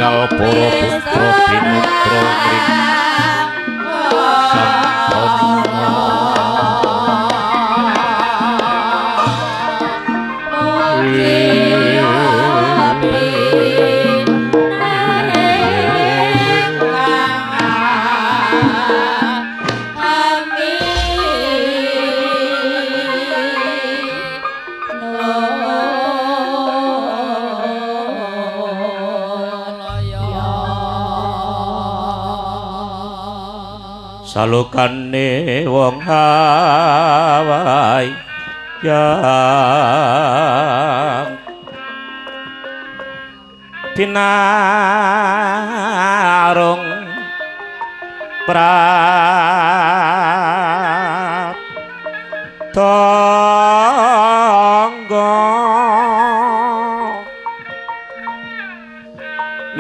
enggal para putra pinutra mring sampurna salukane wong Hawaii yang pinarung pratangga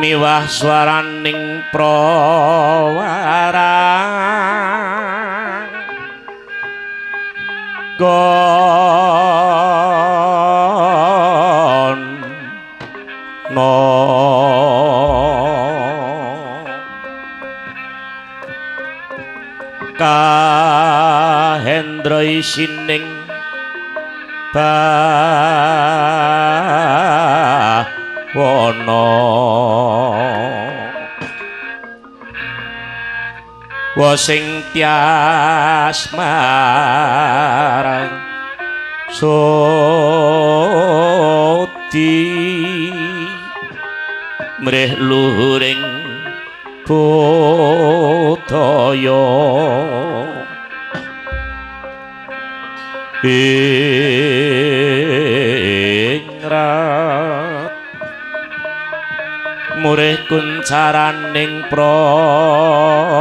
miwah swaraning prawarang gono kahendra isining bawana wa sing tias marang soti mrih luhuring budaya ingrat murih kuncaraning prata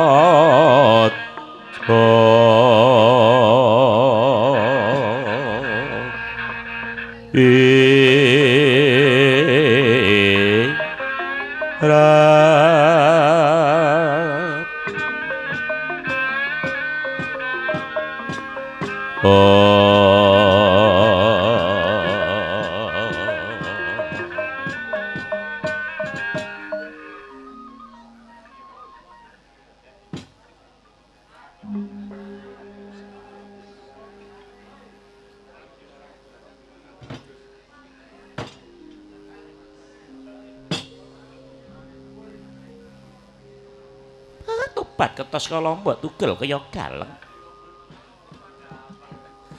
tobat ketos kala mbok tugel kaya galeng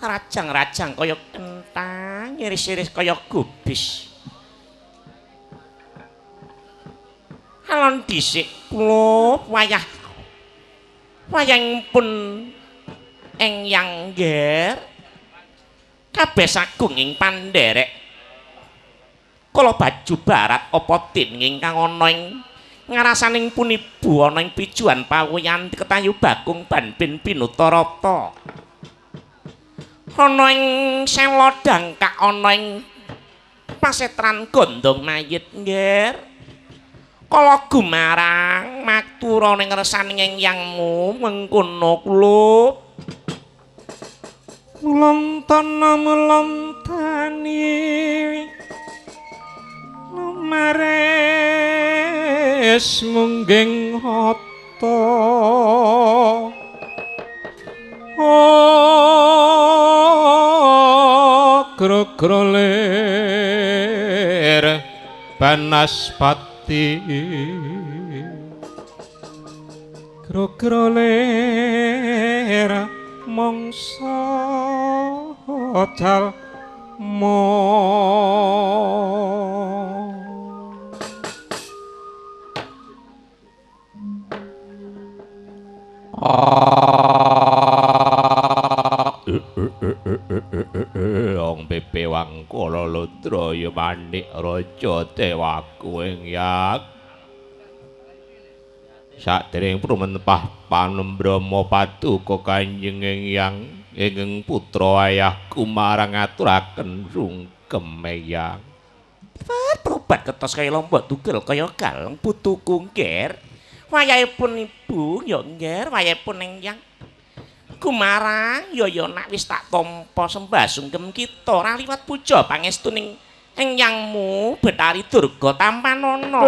rajang-rajang kaya kentang iris-iris kaya gubis alon dhisik kula wayahipun Engyang Ngger kabeh sagung ing pandherek kala baju barat apa tin ingkang ana ing ngarasaning punibu ana ing pijuan pawiyan ketayu bakung banbin pinutarata ana ing selodang kak ana ing pasetran gondong mayit Ngger kala gumarang matura ning ngersaning Engyangmu mengkono kula mulontani mares mungging hata gra-gra lir banaspati gra-gra lir mangsa jalma Ong Pepe Wangkala Ludraya Manik Raja Dewaku Engyang sadereng prumenepah panembrama paduka Kanjeng Engyang ingkang putra ayahku marang ngaturaken sungkem Engyang Probat ketos kaya lombok tugel kaya galeng putuku Ngger wayahipun ibu ya Ngger wayahipun Engyang Gumarang ya nak wis tak tampa sembah sungkem kita ora liwat puja pangestuning Engyangmu Betari Durga Tampanana.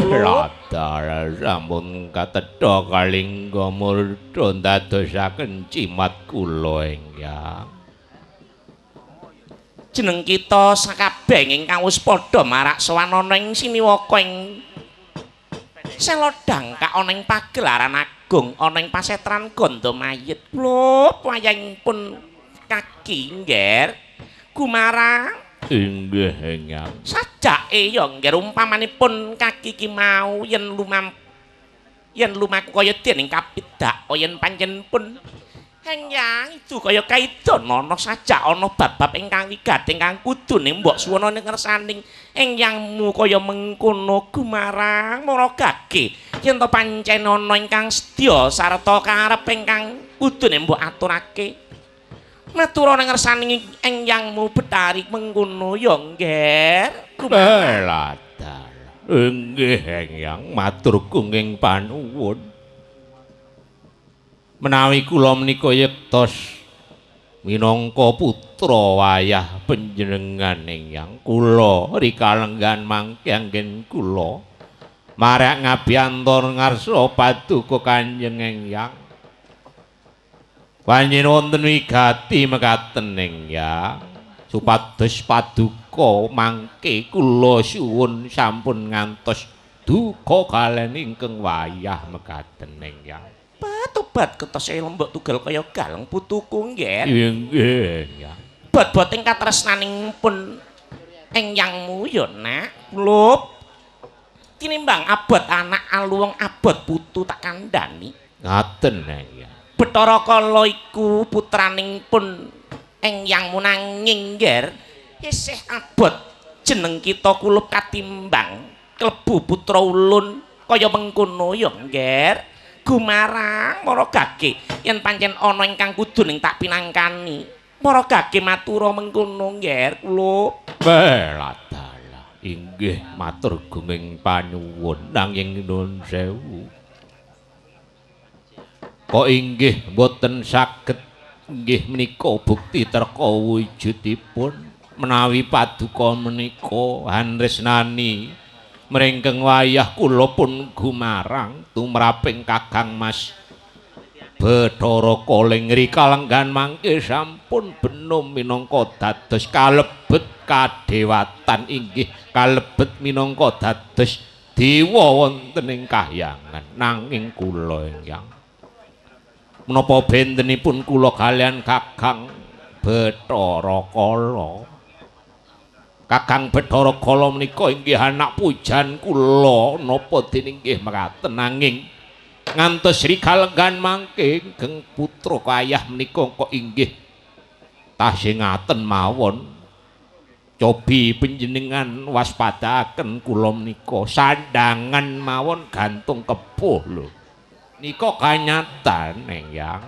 Ladar sampun katedha kalingga murda ndadosaken cimat kula engyang. Jeneng kita sakabeh ingkang wis padha marak sowan ana ing siniwaka ing Selodang ka ana ing pagelaran agung ana ing pasetran Gandamayit. Lho, wayahipun kaki ngger Gumarang. Inggih engyang. Sajake ya ngger umpamanipun kaki ki mau yen lumaku kaya dening kapidak yen panjenenipun engyang itu kaya kaidon ana sajak ana bab-bab ingkang wigating ingkang kudune mbok suwana ning ngersaning engyangmu kaya mengkono Gumarang maragake yen to pancen ana ingkang sedya sarta karep ingkang kudune mbok aturake matur ning ngersaning engyangmu Betari mengkono ya ngger Gumarang. Inggih engyang matur gunging panuwun. Menawi kula menika yektos minangka putra wayah panjenengan engyang kula rikalenggan mangke anggen kula marak ngabiyantor ngarsa paduka Kanjeng engyang panjenengan wonten wigati mekaten engyang supados paduka mangke kula suwun sampun ngantos duka kalen ingkang wayah mekaten engyang. Tobat ketos lembok tugal kaya galeng putuku nggih. Inggih ya. Bot-bot ing katresnanipun engyangmu ya nak. Lho. Tinimbang abot anak aluwung abot putu tak kandhani. Ngaten ya. Bathara Kala iku putranipun engyangmu nanging ngger isih abot jeneng kita kulup katimbang klebu putra ulun kaya mengkono ya ngger. Gumarang maragake yen pancen ana ingkang kudu ning tak pinangkani maragake matura mengkono ngger kula Beladala inggih matur gunging panyuwun nanging nuwun sewu kok inggih boten saged inggih menika bukti terka wujudipun menawi paduka menika hanresnani mrengkeng wayah kula pun Gumarang tumraping Kakang Mas Bathara Kala rikalenggan mangke sampun benum minangka dados kalebet kadewatan inggih kalebet minangka dados dewa wonten ing kahyangan nanging kula engyang menapa bentenipun kula kalian Kakang Bathara Kala Kakang Bathara Kala menika inggih anak pujan kula napa dening nggih mekaten nanging ngantos rikalenggan mangke ingkang putra kayah menika kok inggih tasih ngaten mawon cobi panjenengan waspadaaken kula menika sandangan mawon gantung kepuh lho nika kanyatan engyang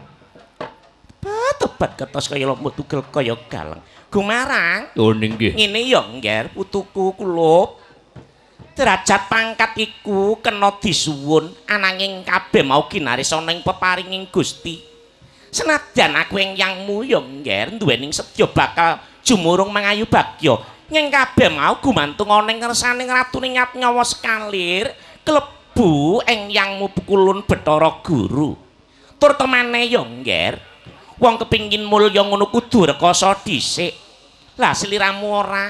tobat ketos kaya lembut tugel kaya galeng Gumarang. Oh nggih. Ngene ya ngger putuku kulup. Derajat pangkat iku kena disuwun ananging kabeh mau ginaris ana ing peparinging Gusti. Senadyan aku engyangmu ya ngger duwening sedya bakal jumurung mangayu bagya. Ning kabeh mau gumantung ana ing ngersaning Ratu Nyat Nyawa Sekalir klebu engyangmu pukulun Bathara Guru. Tur temane ya ngger wong kepingin mulya ngono kudu rekoso dhisik. Lah sliramu ora